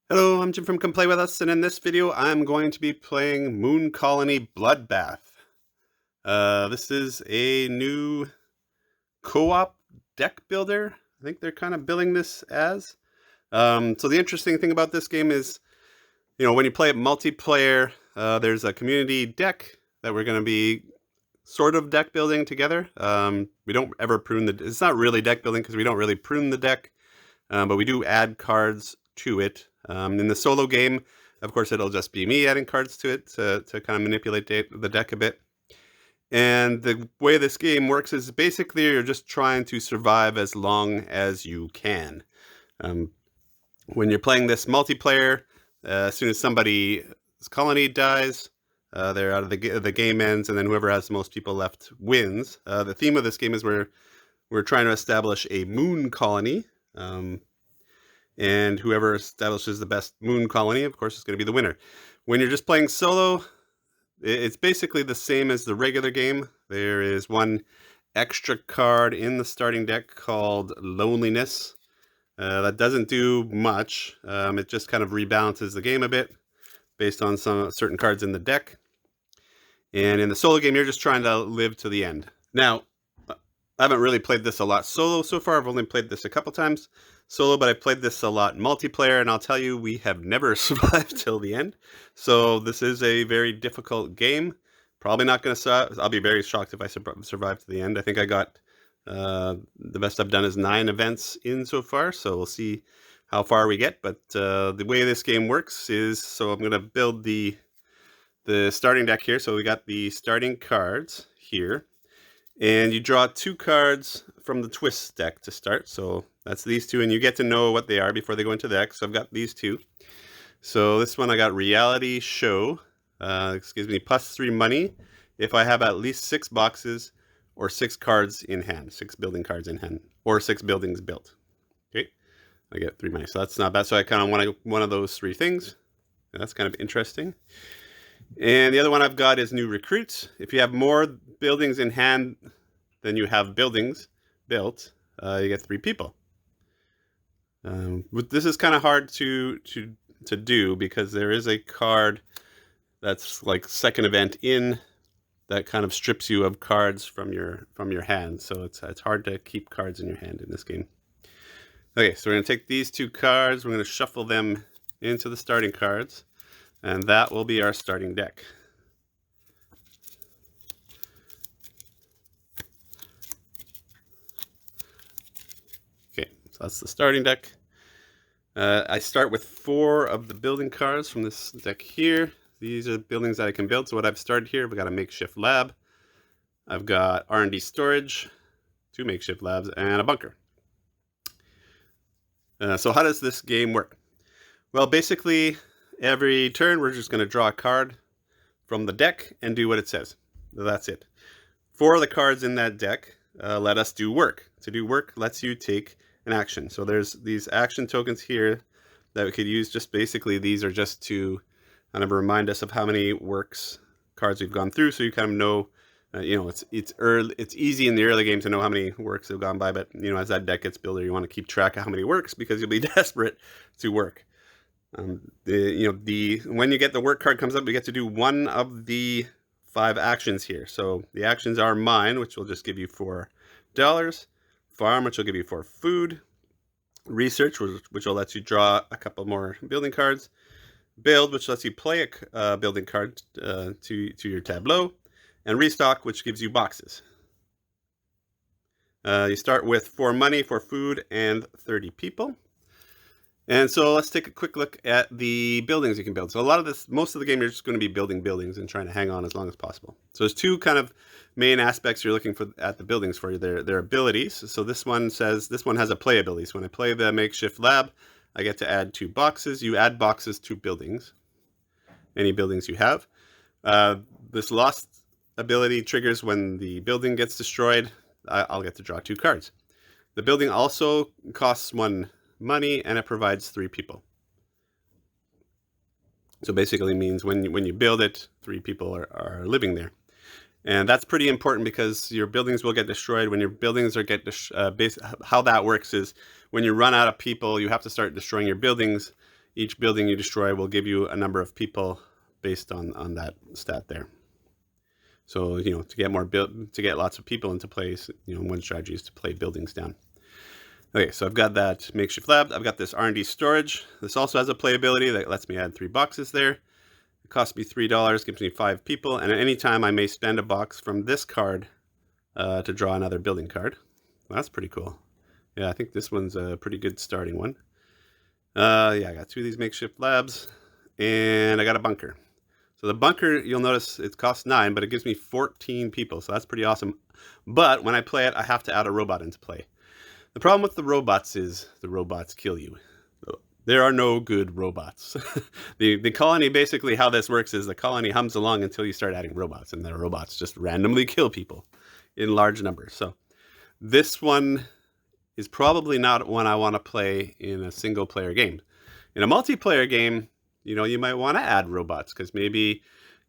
Hello, I'm Jim from Come Play With Us, and in this video I'm going to be playing Moon Colony Bloodbath. This is a new co-op deck builder. I think they're kind of billing this as. So the interesting thing about this game is, when you play it multiplayer, there's a community deck that we're going to be sort of deck building together. We don't ever prune it's not really deck building because we don't really prune the deck, but we do add cards to it. In the solo game, of course, it'll just be me adding cards to it to kind of manipulate the deck a bit. And the way this game works is basically you're just trying to survive as long as you can. When you're playing this multiplayer, as soon as somebody's colony dies, they're out of the game ends, and then whoever has the most people left wins. The theme of this game is we're trying to establish a moon colony. And whoever establishes the best moon colony, of course, is going to be the winner. When you're just playing solo, it's basically the same as the regular game. There is one extra card in the starting deck called Loneliness. That doesn't do much. It just kind of rebalances the game a bit based on some certain cards in the deck. And in the solo game, you're just trying to live to the end. Now, I haven't really played this a lot solo so far. I've only played this a couple times solo, but I played this a lot in multiplayer, and I'll tell you, we have never survived till the end. So this is a very difficult game. Probably not going to I'll be very shocked if I survive to the end. I think I got the best I've done is 9 events in so far, so we'll see how far we get. But the way this game works is, so I'm going to build the starting deck here. So we got the starting cards here. And you draw 2 cards from the twist deck to start. So that's these 2, and you get to know what they are before they go into the deck. So I've got these 2. So this one I got Reality Show. This gives me +3 money if I have at least 6 boxes or 6 cards in hand, 6 building cards in hand, or 6 buildings built. Okay, I get 3 money. So that's not bad. So I kind of want one of those 3 things. That's kind of interesting. And the other one I've got is New Recruits. If you have more buildings in hand than you have buildings built, you get 3 people. But this is kind of hard to do because there is a card that's like second event in that kind of strips you of cards from your hand. So it's hard to keep cards in your hand in this game. Okay, so we're going to take these 2 cards. We're going to shuffle them into the starting cards. And that will be our starting deck. Okay, so that's the starting deck. I start with 4 of the building cards from this deck here. These are buildings that I can build. So what I've started here, we've got a makeshift lab. I've got R&D storage, 2 makeshift labs, and a bunker. So how does this game work? Well, basically, every turn, we're just going to draw a card from the deck and do what it says. That's it. 4 of the cards in that deck let us do work. To do work lets you take an action. So there's these action tokens here that we could use. Just basically, these are just to kind of remind us of how many works cards we've gone through. So you kind of know, it's easy in the early game to know how many works have gone by. But as that deck gets builder, you want to keep track of how many works because you'll be desperate to work. When you get the work card comes up, we get to do 1 of the 5 actions here. So the actions are mine, which will just give you $4. Farm, which will give you 4 food. Research, which will let you draw a couple more building cards. Build, which lets you play a building card to your tableau. And restock, which gives you boxes. You start with 4 money, 4 food, and 30 people. And so let's take a quick look at the buildings you can build. So most of the game, you're just going to be building buildings and trying to hang on as long as possible. So there's 2 kind of main aspects you're looking for at the buildings for their abilities. So this one has a play ability. So when I play the makeshift lab, I get to add 2 boxes. You add boxes to buildings, any buildings you have. This lost ability triggers when the building gets destroyed. I'll get to draw 2 cards. The building also costs 1 money, and it provides 3 people. So basically means when you build it, 3 people are living there. And that's pretty important because your buildings will get destroyed. When your buildings how that works is when you run out of people, you have to start destroying your buildings each building you destroy will give you a number of people based on that stat there. So, to get lots of people into place, one strategy is to play buildings down. Okay, so I've got that makeshift lab. I've got this R&D storage. This also has a playability that lets me add 3 boxes there. It costs me $3, gives me 5 people, and at any time I may spend a box from this card to draw another building card. Well, that's pretty cool. Yeah, I think this one's a pretty good starting one. Yeah, I got 2 of these makeshift labs, and I got a bunker. So the bunker, you'll notice it costs 9, but it gives me 14 people, so that's pretty awesome. But when I play it, I have to add a robot into play. The problem with the robots is the robots kill you. There are no good robots. The colony, basically how this works is the colony hums along until you start adding robots, and the robots just randomly kill people in large numbers. So this one is probably not one I want to play in a single player game. In a multiplayer game, you might want to add robots because maybe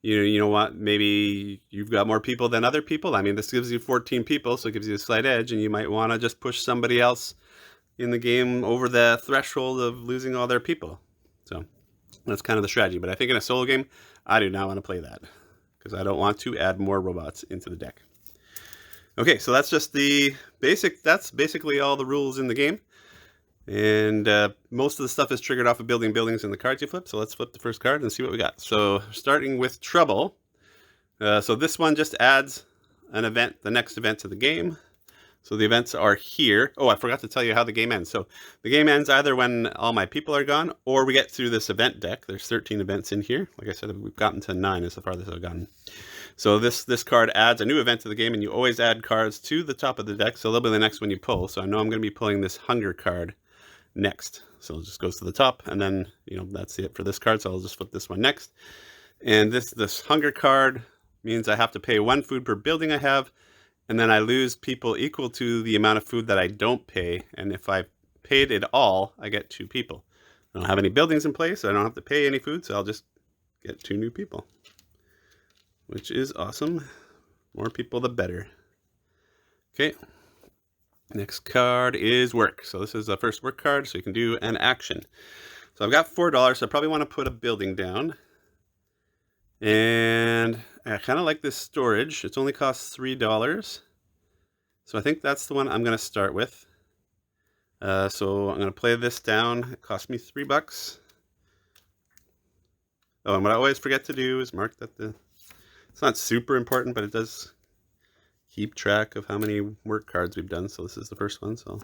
maybe you've got more people than other people. I mean, this gives you 14 people, so it gives you a slight edge, and you might want to just push somebody else in the game over the threshold of losing all their people. So that's kind of the strategy. But I think in a solo game, I do not want to play that because I don't want to add more robots into the deck. Okay, so that's just that's basically all the rules in the game. And most of the stuff is triggered off of building buildings in the cards you flip. So let's flip the first card and see what we got. So starting with Trouble. So this one just adds an event, the next event to the game. So the events are here. Oh, I forgot to tell you how the game ends. So the game ends either when all my people are gone or we get through this event deck. There's 13 events in here. Like I said, we've gotten to 9 is the farthest I've gotten. So this card adds a new event to the game, and you always add cards to the top of the deck. So they'll be the next one you pull. So I know I'm going to be pulling this Hunger card next. So it just goes to the top, and then, that's it for this card. So I'll just flip this one next. And this Hunger card means I have to pay 1 food per building I have, and then I lose people equal to the amount of food that I don't pay. And if I paid it all, I get 2 people. I don't have any buildings in place, so I don't have to pay any food, so I'll just get 2 new people, which is awesome. More people, the better. Okay. Next card is Work. So this is the first work card, so you can do an action. So I've got $4, so I probably want to put a building down. And I kind of like this storage. It only costs $3. So I think that's the one I'm going to start with. So I'm going to play this down. It cost me $3. Oh, and what I always forget to do is mark that it's not super important, but it does keep track of how many work cards we've done. So this is the first one, so I'll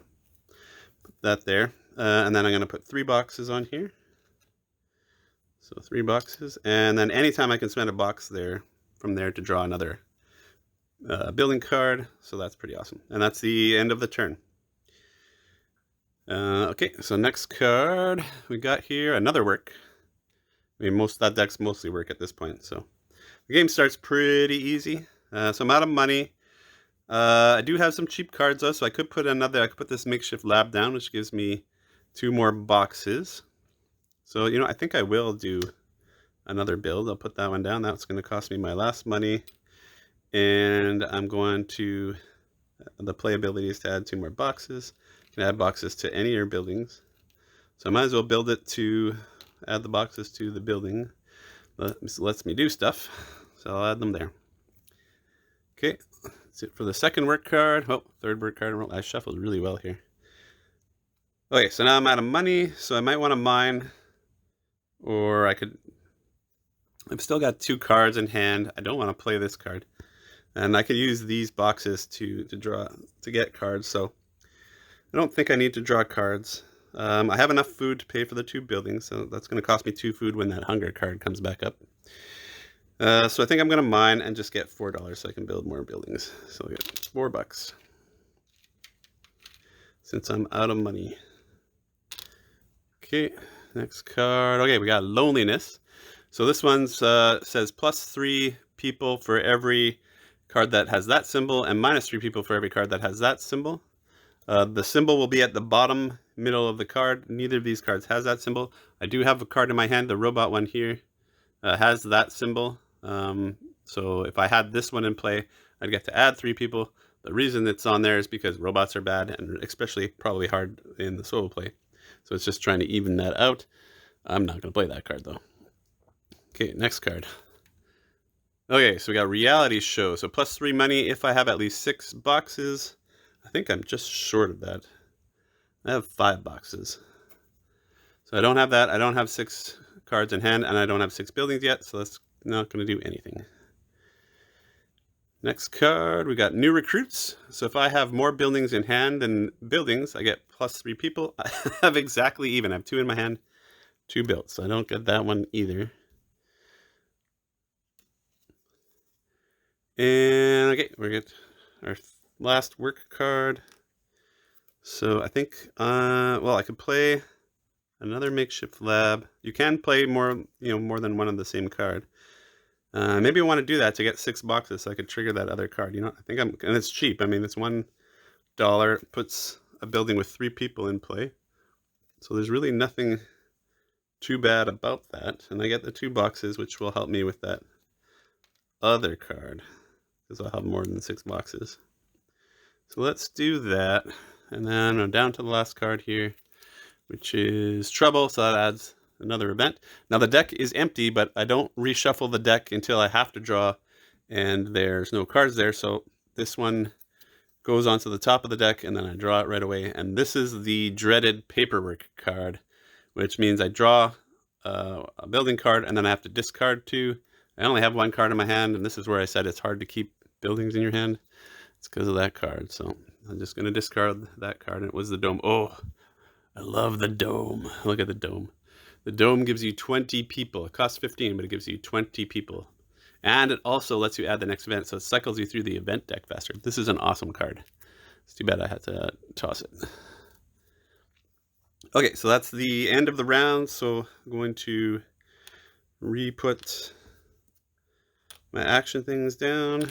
put that there. And then I'm going to put 3 boxes on here. So 3 boxes. And then anytime I can spend a box there, from there to draw another building card. So that's pretty awesome. And that's the end of the turn. Okay, so next card we got here, another work. I mean, that deck's mostly work at this point. So the game starts pretty easy. So I'm out of money. I do have some cheap cards though, so I could put this makeshift lab down, which gives me 2 more boxes. So, I think I will do another build. I'll put that one down. That's going to cost me my last money. And I'm going to, the playability is to add 2 more boxes. You can add boxes to any of your buildings. So I might as well build it to add the boxes to the building. Lets me do stuff. So I'll add them there. Okay. That's it for the second work card. Oh, third work card. I shuffled really well here. Okay, so now I'm out of money, so I might want to mine, or I've still got 2 cards in hand. I don't want to play this card, and I could use these boxes to get cards. So I don't think I need to draw cards. I have enough food to pay for the 2 buildings, so that's going to cost me 2 food when that Hunger card comes back up. So I think I'm going to mine and just get $4 so I can build more buildings. So I get $4 since I'm out of money. Okay, next card. Okay, we got Loneliness. So this one says +3 people for every card that has that symbol and -3 people for every card that has that symbol. The symbol will be at the bottom middle of the card. Neither of these cards has that symbol. I do have a card in my hand. The robot one here has that symbol. So if I had this one in play, I'd get to add 3 people. The reason it's on there is because robots are bad, and especially probably hard in the solo play. So it's just trying to even that out. I'm not going to play that card, though. Okay, next card. Okay, so we got reality show. So +3 money if I have at least 6 boxes. I think I'm just short of that. I have 5 boxes. So I don't have that. I don't have 6 cards in hand, and I don't have 6 buildings yet, so that's not going to do anything. Next card, we got new recruits. So if I have more buildings in hand than buildings, I get +3 people. I have exactly even. I have 2 in my hand, 2 built, so I don't get that one either. And okay, we get our last work card. So I think, well, I could play another makeshift lab. You can play more, more than one of the same card. Maybe I want to do that to get 6 boxes so I could trigger that other card. I think and it's cheap. I mean, it's $1, puts a building with 3 people in play. So there's really nothing too bad about that. And I get the 2 boxes, which will help me with that other card, because I'll have more than 6 boxes. So let's do that. And then I'm down to the last card here, which is trouble. So that adds another event. Now the deck is empty, but I don't reshuffle the deck until I have to draw, and there's no cards there. So this one goes onto the top of the deck, and then I draw it right away. And this is the dreaded paperwork card, which means I draw a building card, and then I have to discard 2. I only have 1 card in my hand, and this is where I said it's hard to keep buildings in your hand. It's because of that card. So I'm just going to discard that card, and it was the dome. Oh, I love the dome. Look at the dome. The dome gives you 20 people. It costs 15, but it gives you 20 people. And it also lets you add the next event, so it cycles you through the event deck faster. This is an awesome card. It's too bad I had to toss it. Okay, so that's the end of the round. So I'm going to re-put my action things down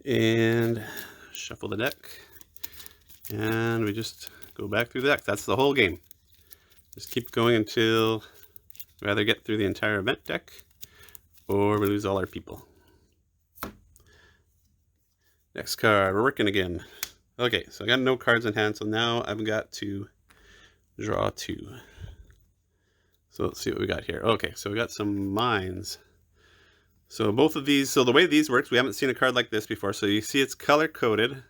and shuffle the deck. And we just go back through the deck. That's the whole game. Just keep going until we either get through the entire event deck or we lose all our people. Next card, we're working again. Okay, so I got no cards in hand, so now I've got to draw 2. So let's see what we got here. Okay, so we got some mines. So both of these, so the way these works, we haven't seen a card like this before. So you see it's color coded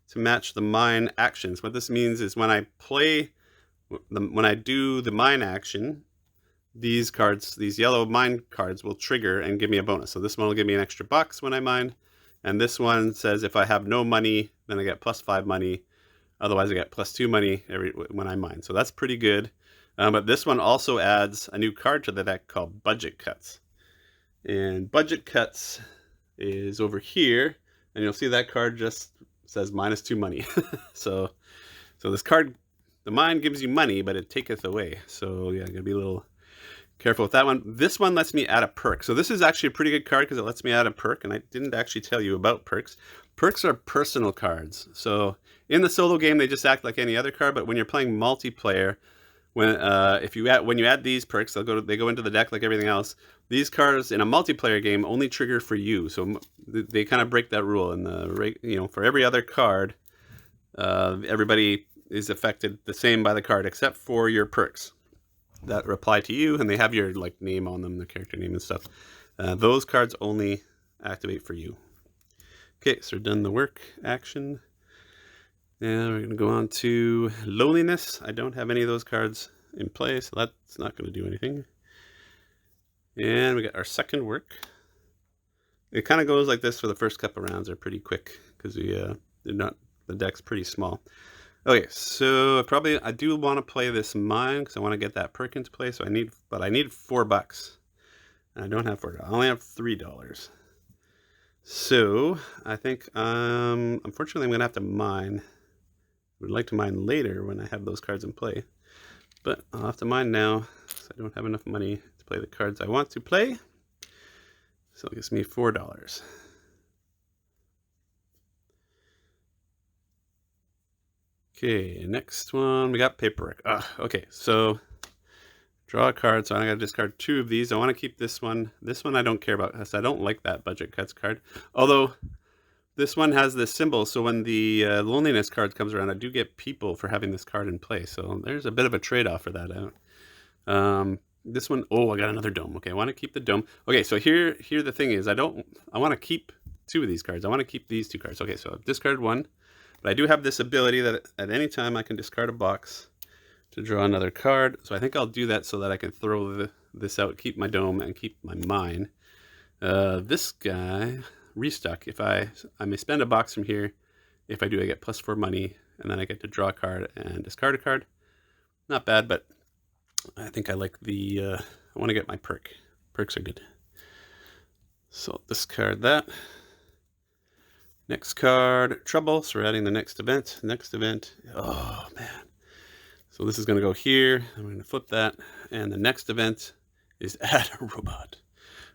to match the mine actions. What this means is when I do the mine action, these cards, these yellow mine cards will trigger and give me a bonus. So this one will give me an extra box when I mine. And this one says if I have no money, then I get +5 money. Otherwise I get +2 money when I mine. So that's pretty good. But this one also adds a new card to the deck called Budget Cuts. And Budget Cuts is over here. And you'll see that card just says -2 money. so this card, the mine gives you money, but it taketh away. So yeah, gotta be a little careful with that one. This one lets me add a perk. So this is actually a pretty good card because it lets me add a perk, and I didn't actually tell you about perks. Perks are personal cards. So in the solo game, they just act like any other card, but when you're playing multiplayer, when you add these perks, they go into the deck like everything else. These cards in a multiplayer game only trigger for you, so they kind of break that rule. And for every other card, everybody is affected the same by the card except for your perks that reply to you, and they have your name on them, the character name and stuff. Those cards only activate for you. Okay, so we're done the work action. And we're going to go on to loneliness. I don't have any of those cards in play, so that's not going to do anything. And we got our second work. It kind of goes like this for the first couple rounds. They're pretty quick because the deck's pretty small. Okay, so I do want to play this mine because I want to get that perk into play. So I need $4. And I don't have $4. I only have $3. So I think unfortunately I'm gonna have to mine. I would like to mine later when I have those cards in play, but I'll have to mine now because I don't have enough money to play the cards I want to play. So it gives me $4. Okay, next one, we got paperwork. Okay, so draw a card, so I gotta discard 2 of these. I want to keep this one. This one I don't care about because I don't like that Budget Cuts card. Although this one has this symbol, so when the loneliness card comes around, I do get people for having this card in play. So there's a bit of a trade-off for that. This one, oh, I got another dome. Okay, I want to keep the dome. Okay, so here the thing is, I want to keep 2 of these cards. I want to keep these 2 cards. Okay, so I've discarded 1, but I do have this ability that at any time I can discard a box to draw another card. So I think I'll do that so that I can throw this out, keep my dome, and keep my mine. This guy, restock. If I may spend a box from here. If I do, I get +4 money, and then I get to draw a card and discard a card. Not bad, but I think I like the, I want to get my perk. Perks are good. So discard that. Next card, trouble. So we're adding the next event. Next event. Oh, man. So this is going to go here. I'm going to flip that. And the next event is add a robot.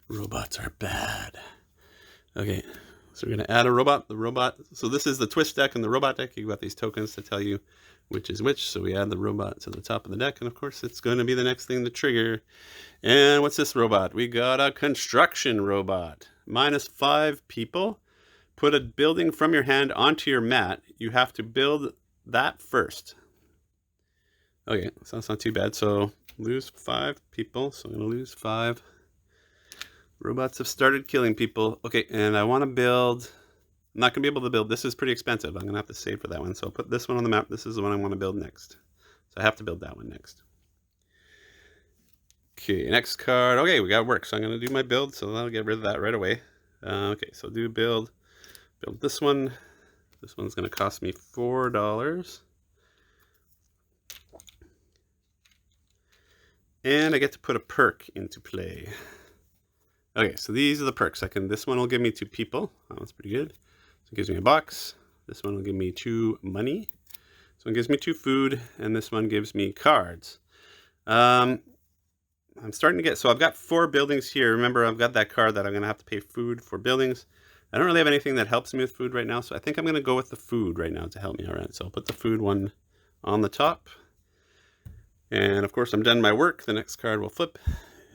Robots are bad. Okay. So we're going to add a robot. The robot. So this is the twist deck and the robot deck. You've got these tokens to tell you which is which. So we add the robot to the top of the deck. And of course, it's going to be the next thing to trigger. And what's this robot? We got a construction robot. -5 people. Put a building from your hand onto your mat. You have to build that first. Okay, so that's not too bad. So lose 5 people. So I'm going to lose 5. Robots have started killing people. Okay, and I want to build. I'm not going to be able to build. This is pretty expensive. I'm going to have to save for that one. So I'll put this one on the map. This is the one I want to build next. So I have to build that one next. Okay, next card. Okay, we got work. So I'm going to do my build. So I'll get rid of that right away. Okay, so do build. Build this one. This one's going to cost me $4. And I get to put a perk into play. Okay, so these are the perks. This one will give me 2 people. Oh, that's pretty good. So it gives me a box. This one will give me 2 money. This one gives me 2 food, and this one gives me cards. I'm starting to get, so I've got 4 buildings here. Remember, I've got that card that I'm going to have to pay food for buildings. I don't really have anything that helps me with food right now, so I think I'm going to go with the food right now to help me. All right, so I'll put the food one on the top. And of course, I'm done my work. The next card we'll flip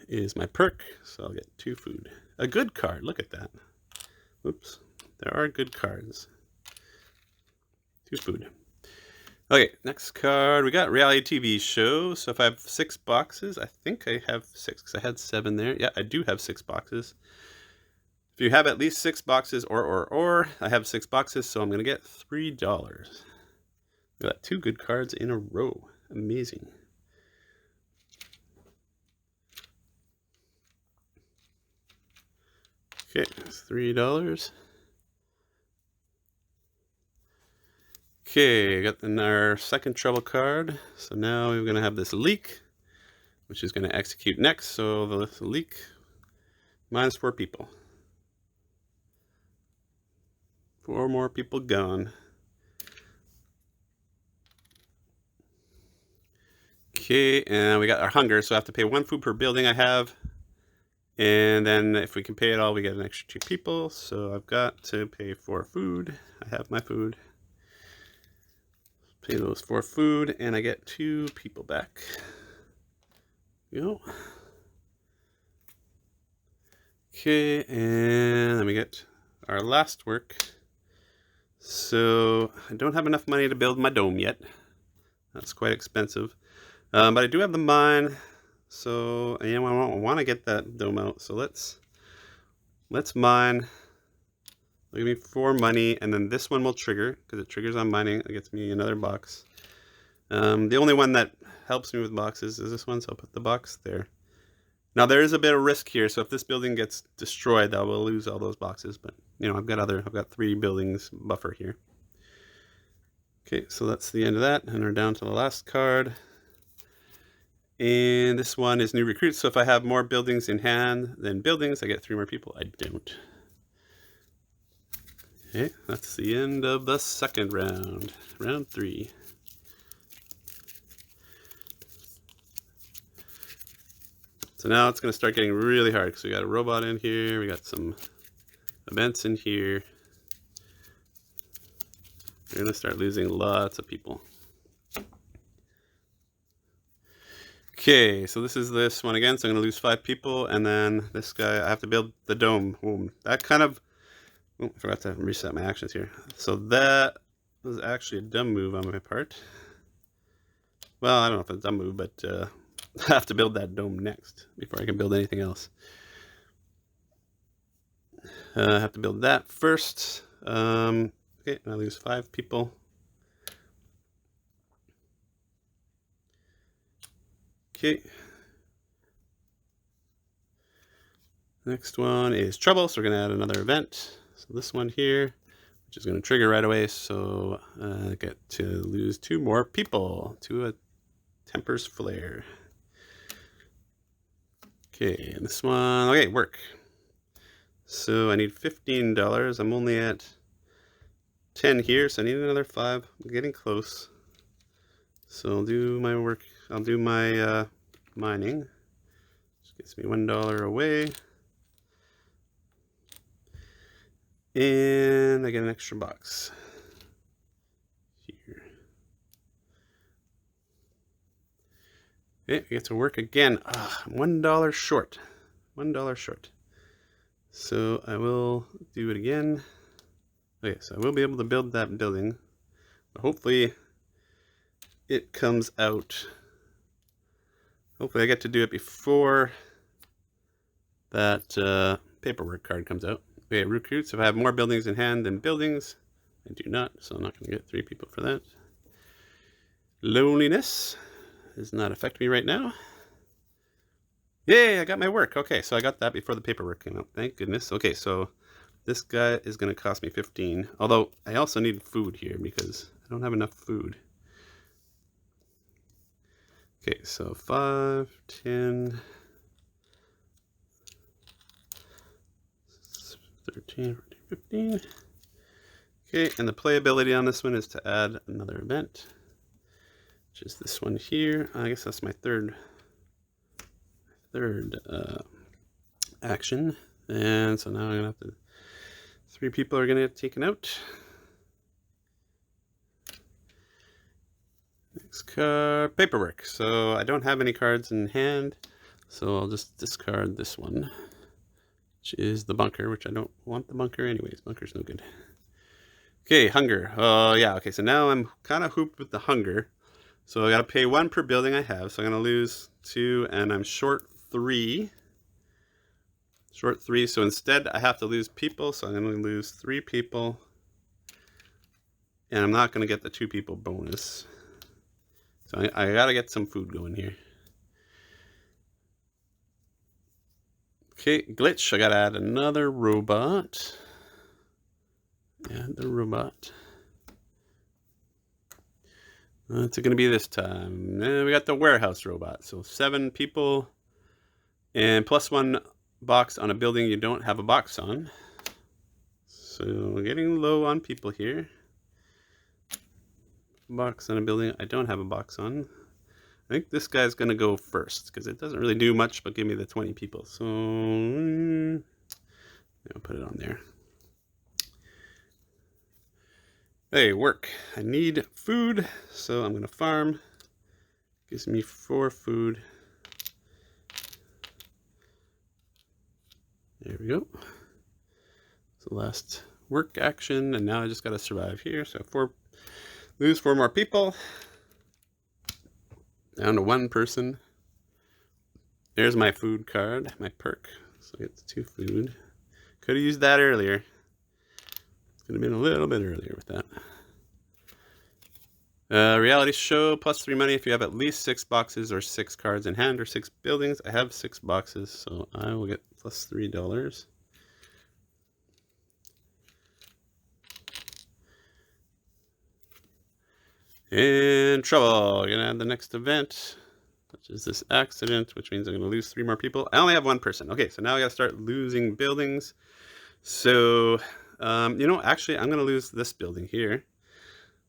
is my perk, so I'll get 2 food. A good card, look at that. Oops, there are good cards. 2 food. Okay, next card, we got reality TV show. So if I have 6 boxes, I think I have 6, because I had 7 there. Yeah, I do have 6 boxes. If you have at least 6 boxes, or, I have 6 boxes, so I'm going to get $3. We got 2 good cards in a row. Amazing. Okay, that's $3. Okay, got our second trouble card. So now we're going to have this leak, which is going to execute next. So the leak, -4 people. 4 more people gone. Okay, and we got our hunger, so I have to pay 1 food per building I have. And then if we can pay it all, we get an extra 2 people. So I've got to pay 4 food. I have my food. Pay those 4 food, and I get 2 people back. Go. Okay, and then we get our last work. So I don't have enough money to build my dome yet. That's quite expensive. But I do have the mine. So I want to get that dome out. So let's mine. It'll give me 4 money, and then this one will trigger because it triggers on mining. It gets me another box. The only one that helps me with boxes is this one, so I'll put the box there. Now there is a bit of risk here, so if this building gets destroyed, I will lose all those boxes. But you know, I've got 3 buildings buffer here. Okay, so that's the end of that, and we're down to the last card. And this one is new recruits. So if I have more buildings in hand than buildings, I get 3 more people. I don't. Okay, that's the end of the second round. Round 3. So now it's going to start getting really hard because we got a robot in here. We got some events in here. We're going to start losing lots of people. Okay, so this is this one again. So I'm going to lose 5 people. And then this guy, I have to build the dome. Boom. That kind of... Oh, I forgot to reset my actions here. So that was actually a dumb move on my part. Well, I don't know if it's a dumb move, but I have to build that dome next before I can build anything else. I have to build that first. Okay, I lose 5 people. Okay. Next one is trouble, so we're going to add another event. So this one here, which is going to trigger right away, so I get to lose 2 more people to a Temper's Flare. Okay, and this one, okay, work. So I need $15. I'm only at 10 here, so I need another 5. I'm getting close. So I'll do my work, I'll do my mining, which gets me $1 away. And I get an extra box here. Okay, I get to work again. I'm $1 short. $1 short. So I will do it again. Okay, so I will be able to build that building. Hopefully it comes out. Hopefully I get to do it before that paperwork card comes out. Okay, recruits. If I have more buildings in hand than buildings, I do not, so I'm not going to get 3 people for that. Loneliness does not affect me right now. Yay, I got my work. Okay, so I got that before the paperwork came out. Thank goodness. Okay, so this guy is going to cost me 15. Although I also need food here because I don't have enough food. Okay, so 5, 10, 13, 14, 15. Okay, and the playability on this one is to add another event, which is this one here. I guess that's my third action. And so now I'm gonna have to, 3 people are gonna get taken out. Next card, paperwork. So I don't have any cards in hand, so I'll just discard this one, which is the bunker, which I don't want the bunker anyways. Bunker's no good. Okay, hunger. Oh yeah, okay, so now I'm kind of hooped with the hunger. So I gotta pay 1 per building I have, so I'm gonna lose 2, and I'm short 3. Short 3, so instead I have to lose people, so I'm gonna lose 3 people. And I'm not gonna get the 2 people bonus. So I gotta get some food going here. Okay, glitch. I gotta add another robot. Add the robot. What's it gonna be this time? We got the warehouse robot. So 7 people and +1 box on a building you don't have a box on. So we're getting low on people here. Box on a building I don't have a box on. I think this guy's gonna go first because it doesn't really do much but give me the 20 people. So I'll put it on there. Hey, work. I need food, so I'm gonna farm. Gives me 4 food. There we go. So last work action, and now I just gotta survive here. So lose 4 more people. Down to 1 person. There's my food card, my perk. So I get 2 food. Could have used that earlier. Could have been a little bit earlier with that. Reality show, +3 money if you have at least 6 boxes or 6 cards in hand or 6 buildings. I have 6 boxes, so I will get +3. And trouble. Gonna add the next event, which is this accident, which means I'm gonna lose 3 more people. I only have 1 person. Okay, so now I gotta start losing buildings. So, you know, actually, I'm gonna lose this building here.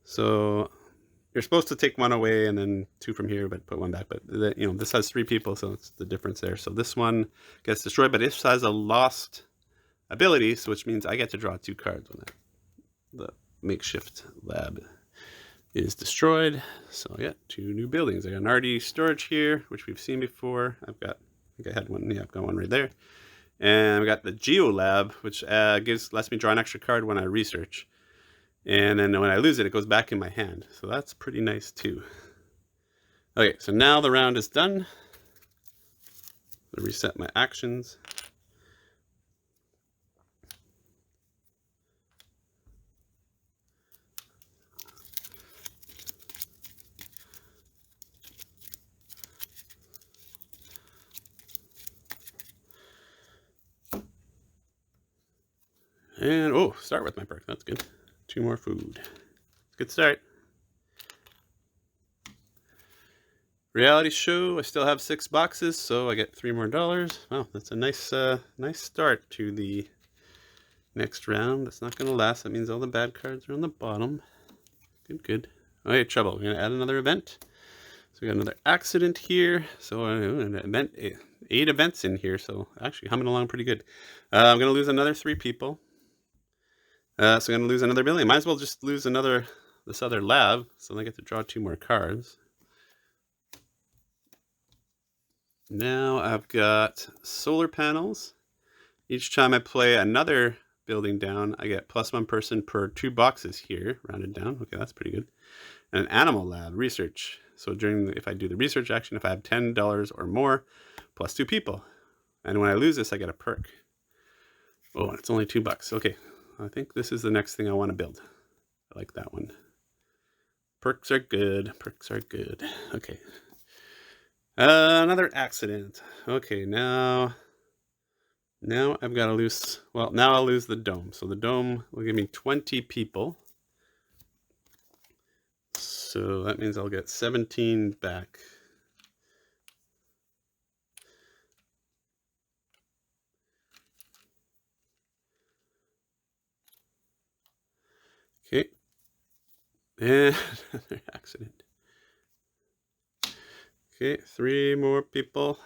So you're supposed to take 1 away and then 2 from here, but put 1 back. But you know, this has 3 people, so it's the difference there. So this one gets destroyed, but this has a lost ability, so which means I get to draw 2 cards when the makeshift lab is destroyed. So I got 2 new buildings. I got an RD storage here, which we've seen before. I think I had one. Yeah, I've got one right there. And we got the Geo Lab, which lets me draw an extra card when I research. And then when I lose it, it goes back in my hand. So that's pretty nice too. Okay, so now the round is done. Reset my actions. And, oh, start with my perk. That's good. 2 more food. Good start. Reality show. I still have 6 boxes, so I get $3 more. Wow, that's a nice start to the next round. That's not going to last. That means all the bad cards are on the bottom. Good. Okay, trouble. We're going to add another event. So we got another accident here. So an event, 8 events in here. So actually humming along pretty good. I'm going to lose another 3 people. So I'm going to lose another building. Might as well just lose this other lab. So I get to draw 2 more cards. Now I've got solar panels. Each time I play another building down, I get +1 person per 2 boxes here, rounded down. Okay, that's pretty good. And an animal lab, research. So if I do the research action, if I have $10 or more, +2 people. And when I lose this, I get a perk. Oh, it's only $2. Okay, I think this is the next thing I want to build. I like that one. Perks are good. Okay. Another accident. Okay, now I've got to lose, well, now I'll lose the dome. So the dome will give me 20 people. So that means I'll get 17 back. Okay. And another accident. Okay, 3 more people.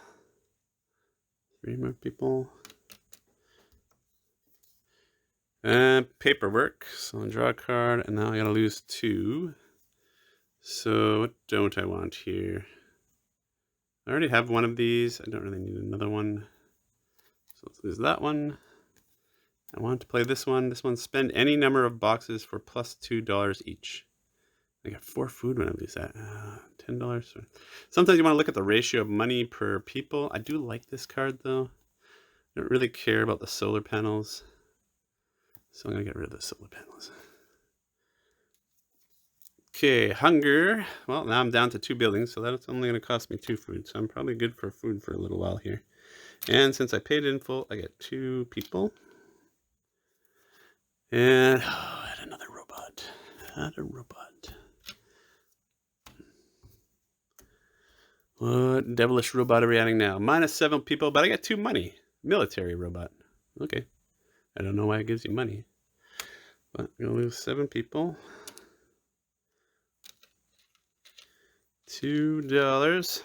3 more people. And paperwork. So I'll draw a card, and now I gotta lose 2. So what don't I want here? I already have one of these. I don't really need another one. So let's lose that one. I want to play this one. This one, spend any number of boxes for +$2 each. I got 4 food when I lose that. $10. Sometimes you want to look at the ratio of money per people. I do like this card though. I don't really care about the solar panels. So I'm going to get rid of the solar panels. Okay, hunger. Well, now I'm down to 2 buildings, so that's only going to cost me 2 food. So I'm probably good for food for a little while here. And since I paid in full, I get 2 people. And add another robot. What devilish robot are we adding now? -7 people, but I get 2 money. Military robot. Okay. I don't know why it gives you money. But I'm going to lose 7 people. $2.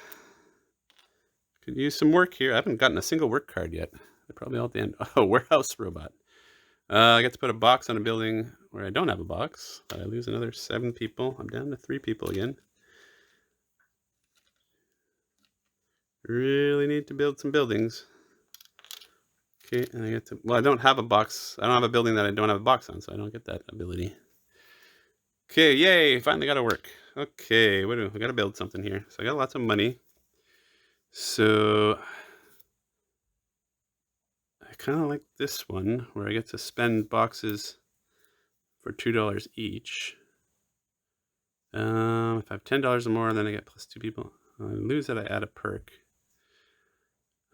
Could use some work here. I haven't gotten a single work card yet. They're probably all at the end. Oh, warehouse robot. I get to put a box on a building where I don't have a box. But I lose another 7 people. I'm down to 3 people again. Really need to build some buildings. Okay, and I get to, well, I don't have a box. I don't have a building that I don't have a box on, so I don't get that ability. Okay, yay, finally got to work. Okay, I got to build something here. So I got lots of money. So I kind of like this one where I get to spend boxes for $2 each. If I have $10 or more, then I get +2 people. I lose it, I add a perk.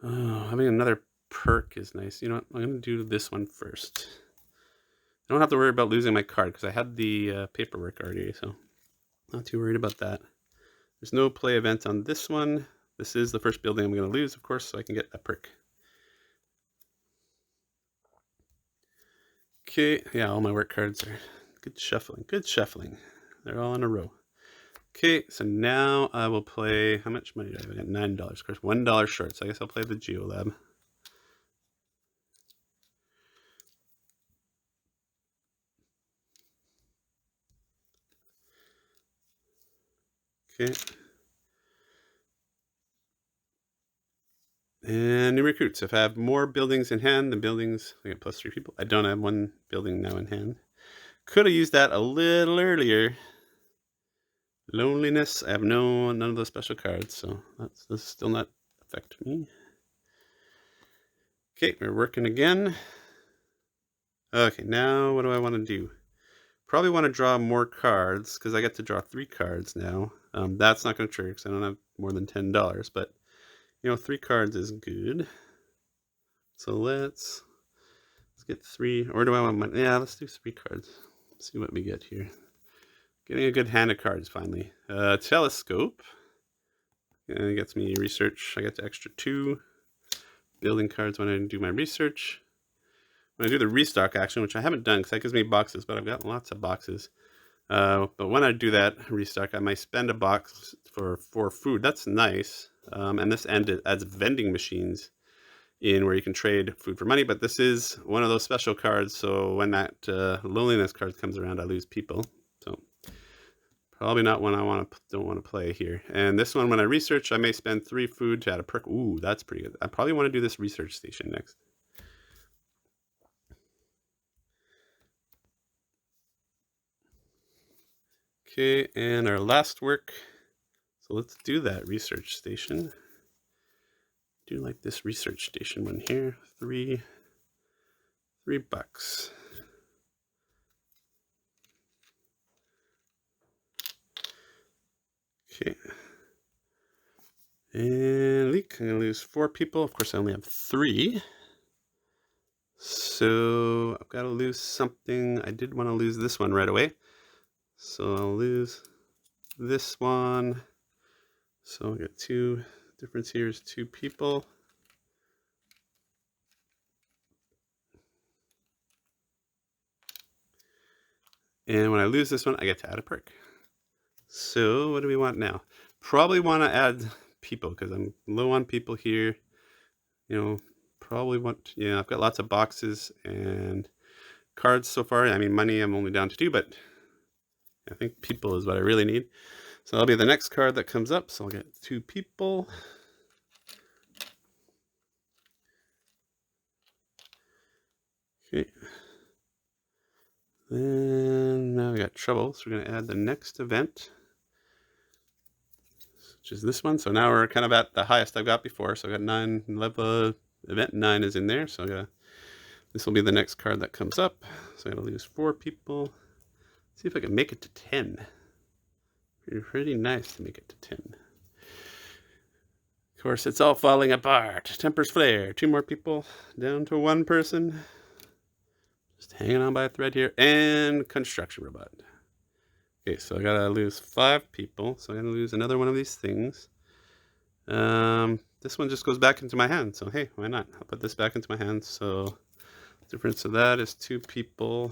Oh, having another perk is nice. You know what? I'm going to do this one first. I don't have to worry about losing my card because I had the paperwork already, so not too worried about that. There's no play event on this one. This is the first building I'm going to lose, of course, so I can get that perk. Okay, yeah, all my work cards are good shuffling. They're all in a row. Okay, so now I will play, how much money do I have? I got $9, of course, $1 short, so I guess I'll play the Geolab. Okay. And new recruits. If I have more buildings in hand than buildings, I get +3 people. I don't have 1 building now in hand. Could have used that a little earlier. Loneliness. I have none of those special cards, so this does still not affect me. Okay, we're working again. Okay, now what do I want to do? Probably want to draw more cards because I get to draw 3 cards now. That's not going to trigger because I don't have more than $10, but 3 cards is good. So let's get 3. Or do I want money? Yeah, let's do 3 cards. Let's see what we get here. Getting a good hand of cards finally. Telescope. It gets me research. I get the extra 2 building cards when I do my research. When I do the restock action, which I haven't done because that gives me boxes, but I've got lots of boxes. But when I do that restock, I might spend a box for food. That's nice. And this end adds vending machines in where you can trade food for money. But this is one of those special cards. So when that loneliness card comes around, I lose people. So probably not one I don't want to play here. And this one, when I research, I may spend 3 food to add a perk. Ooh, that's pretty good. I probably want to do this research station next. Okay, and our last work. So let's do that research station. Do like this research station one here. $3. Okay. And leak. I'm gonna lose 4 people. Of course, I only have 3. So I've got to lose something. I did want to lose this one right away. So I'll lose this one. So I got 2. Difference here is 2 people. And when I lose this one, I get to add a perk. So what do we want now? Probably want to add people because I'm low on people here. Probably want, I've got lots of boxes and cards so far. I mean, money I'm only down to 2, but I think people is what I really need. So that'll be the next card that comes up. So I'll get 2 people. Okay. Then now we got trouble. So we're going to add the next event, which is this one. So now we're kind of at the highest I've got before. So I got 9 level. Event 9 is in there. So this will be the next card that comes up. So I got to lose 4 people. See if I can make it to 10. It'd be pretty nice to make it to 10. Of course, it's all falling apart. Temper's Flare. 2 more people. Down to 1 person. Just hanging on by a thread here. And Construction Robot. Okay, so I gotta lose 5 people. So I'm gonna lose another one of these things. This one just goes back into my hand. So hey, why not? I'll put this back into my hand. So the difference of that is 2 people.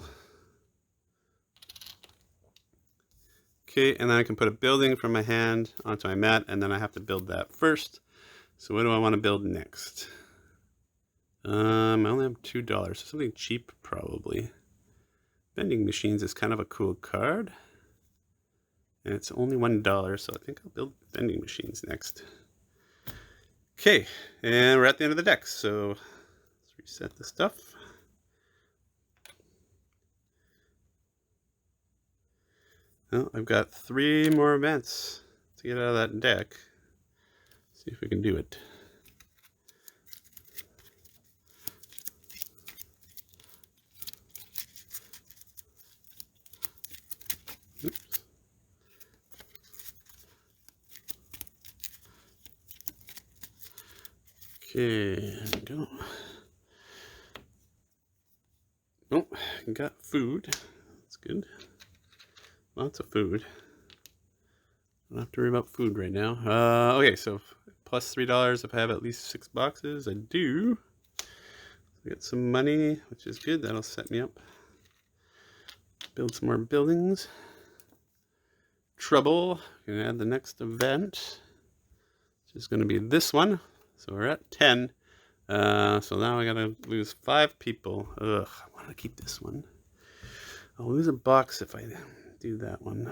Okay, and then I can put a building from my hand onto my mat, and then I have to build that first. So what do I want to build next? I only have $2. So something cheap, probably. Vending machines is kind of a cool card. And it's only $1, so I think I'll build vending machines next. Okay, and we're at the end of the deck, so let's reset the stuff. Well, I've got 3 more events to get out of that deck. See if we can do it. Oops. Okay, there we go. Oh, got food. That's good. Lots of food. Don't have to worry about food right now. Okay, so plus $3 if I have at least 6 boxes. I do. I get some money, which is good. That'll set me up. Build some more buildings. Trouble. Gonna add the next event, which is going to be this one. So we're at 10. So now I gotta lose 5 people. Ugh, I want to keep this one. I'll lose a box if I do that one.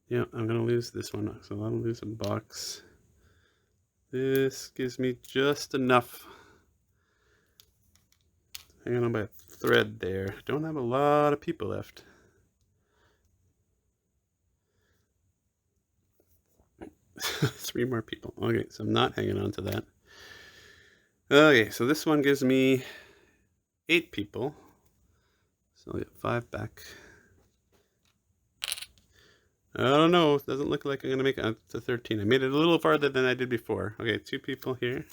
Yeah, I'm gonna lose this one. So I'll lose a box. This gives me just enough. Hanging on by a thread there. Don't have a lot of people left. $3 3 more people. Okay, so I'm not hanging on to that. Okay, so this one gives me 8 people. So I'll get 5 back. I don't know. It doesn't look like I'm going to make it up to 13. I made it a little farther than I did before. Okay, 2 people here.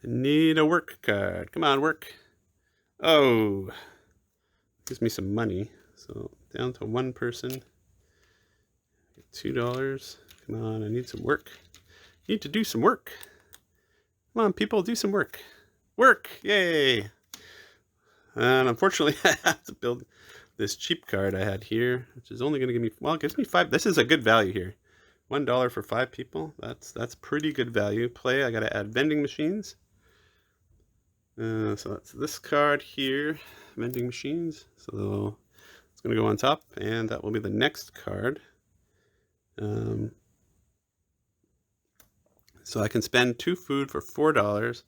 I need a work card. Come on, work. Oh, gives me some money. So down to 1 person. $2. Come on, I need some work. Need to do some work. Come on, people, do some work. Work! Yay! And unfortunately, I have to build this cheap card I had here, which is only going to give me, well, it gives me 5. This is a good value here. $1 for 5 people. That's pretty good value. Play, I got to add vending machines. So that's this card here, vending machines. So it's going to go on top, and that will be the next card. So I can spend 2 food for $4.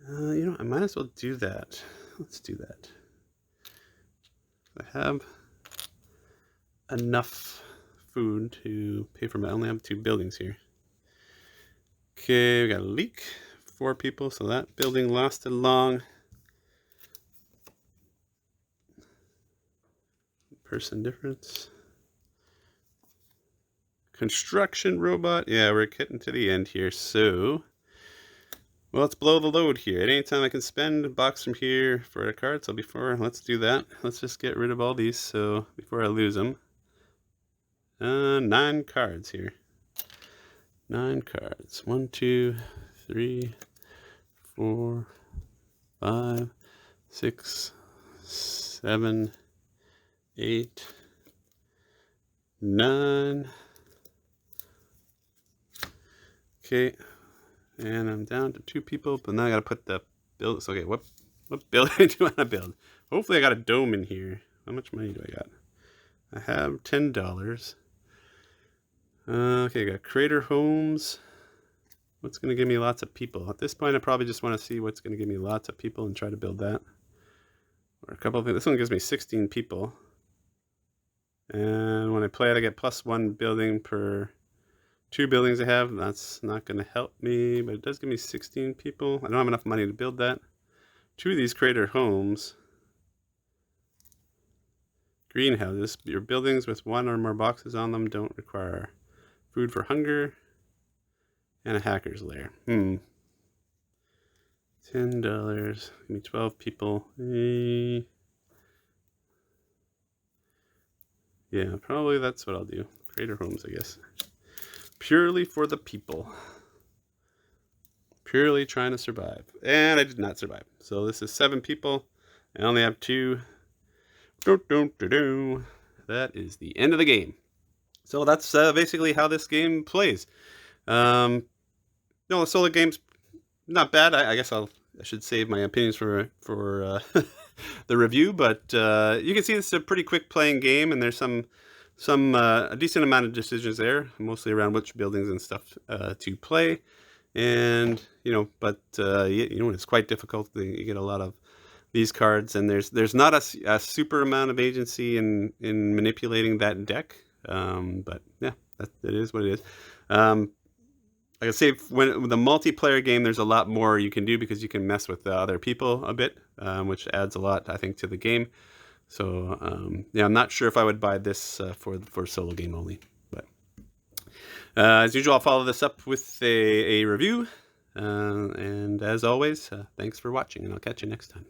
You know, I might as well do that. Let's do that. I have enough food to pay for my, I only have 2 buildings here. Okay, we got a leak. 4 people, so that building lasted long. Person difference. Construction robot. Yeah, we're getting to the end here, so well, let's blow the load here. At any time I can spend a box from here for a card, so before, let's do that. Let's just get rid of all these, so before I lose them. 9 cards here. 9 cards. 1, 2, 3, 4, 5, 6, 7, 8, 9. Okay, and I'm down to 2 people, but now I gotta put the build. Okay, what building do I want to build? Hopefully I got a dome in here. How much money do I got? I have $10. Okay, I got Crater Homes. What's going to give me lots of people? At this point, I probably just want to see what's going to give me lots of people and try to build that. Or a couple of things. This one gives me 16 people. And when I play it, I get +1 building per 2 buildings I have. That's not going to help me, but it does give me 16 people. I don't have enough money to build that. 2 of these Crater Homes. Greenhouses. Your buildings with 1 or more boxes on them don't require food for hunger. And a hacker's lair. $10. Give me 12 people. Yeah, probably that's what I'll do. Crater Homes, I guess. Purely for the people. Purely trying to survive. And I did not survive. So this is 7 people. I only have 2. That is the end of the game. So that's basically how this game plays. No, the solo game's not bad. I guess I should save my opinions for the review, but you can see this is a pretty quick playing game, and there's a decent amount of decisions there, mostly around which buildings and stuff to play. And but it's quite difficult. You get a lot of these cards, and there's not a super amount of agency in manipulating that deck. But yeah, it is what it is. Like I say, when with a multiplayer game, there's a lot more you can do because you can mess with the other people a bit, which adds a lot, I think, to the game. So yeah, I'm not sure if I would buy this for solo game only. But as usual, I'll follow this up with a review. And as always, thanks for watching, and I'll catch you next time.